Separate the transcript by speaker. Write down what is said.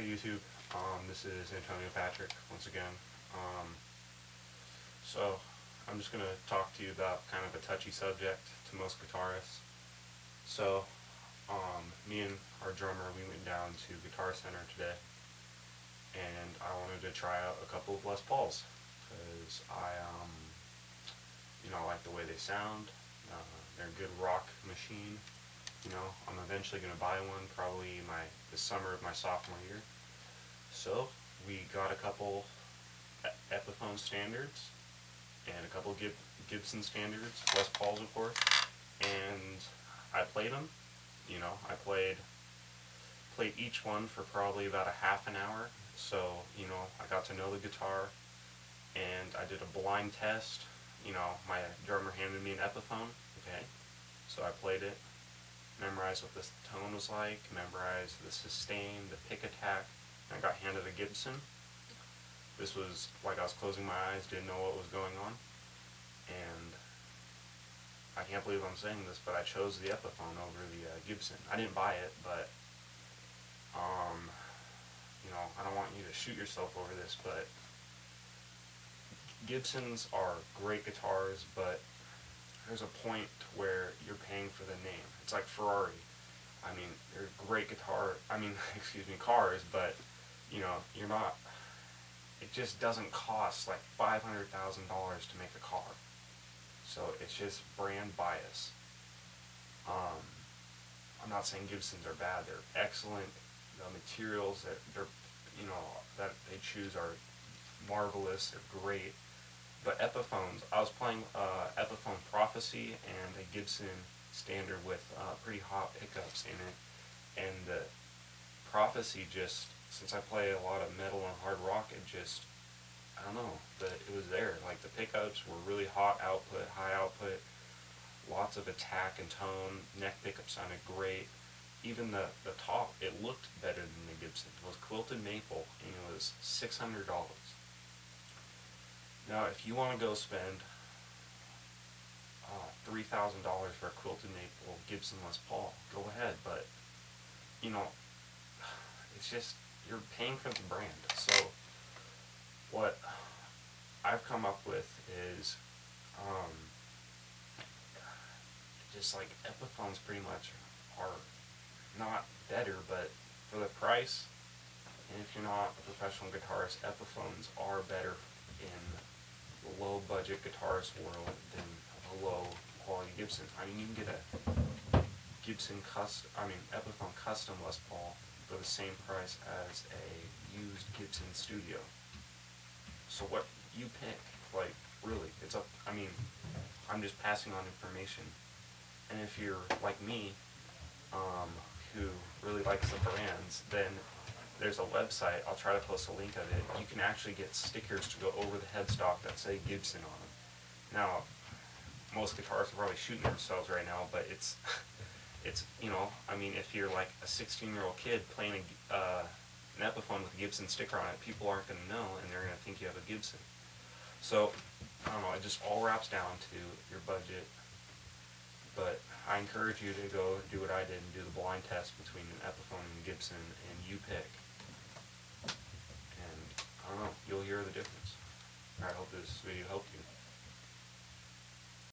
Speaker 1: Hey YouTube, this is Antonio Patrick once again. So I'm just going to talk to you about kind of a touchy subject to most guitarists. So me and our drummer, we went down to Guitar Center today, and I wanted to try out a couple of Les Pauls because I like the way they sound. They're a good rock machine. I'm eventually going to buy one, probably the summer of my sophomore year. So we got a couple Epiphone standards and a couple Gibson standards, Les Pauls of course, and I played them. I played each one for probably about a half an hour. So I got to know the guitar, and I did a blind test. My drummer handed me an Epiphone. Okay, so I played it, memorized what the tone was like, memorized the sustain, the pick attack, and I got handed a Gibson. This was like I was closing my eyes, didn't know what was going on, and I can't believe I'm saying this, but I chose the Epiphone over the Gibson. I didn't buy it, but I don't want you to shoot yourself over this, but Gibsons are great guitars, but there's a point where you're paying for the name. It's like Ferrari. I mean, they're great cars, but you're not. It just doesn't cost like $500,000 to make a car. So it's just brand bias. I'm not saying Gibsons are bad. They're excellent. The materials that they choose are marvelous. They're great. But Epiphones, I was playing Epiphone Prophecy and a Gibson standard with pretty hot pickups in it, and the Prophecy just, since I play a lot of metal and hard rock, I don't know, it was there. Like the pickups were really hot output, high output, lots of attack and tone, neck pickup sounded great. Even the top, it looked better than the Gibson. It was quilted maple, and it was $600. Now, if you want to go spend $3,000 for a quilted maple Gibson Les Paul, go ahead, but it's just, you're paying for the brand. So what I've come up with is just like Epiphones pretty much are not better, but for the price, and if you're not a professional guitarist, Epiphones are better in the low budget guitarist world than a low quality Gibson. I mean, you can get a Epiphone custom Les Paul for the same price as a used Gibson Studio. So what you pick, like, really, it's up. I'm just passing on information. And if you're like me, who really likes the brands, then there's a website, I'll try to post a link of it. You can actually get stickers to go over the headstock that say Gibson on them. Now, most guitarists are probably shooting themselves right now, but it's if you're like a 16-year-old kid playing an Epiphone with a Gibson sticker on it, people aren't going to know, and they're going to think you have a Gibson. So, I don't know, it just all wraps down to your budget. But I encourage you to go do what I did and do the blind test between an Epiphone and a Gibson, and you pick. And I don't know, you'll hear the difference. I hope this video helped you.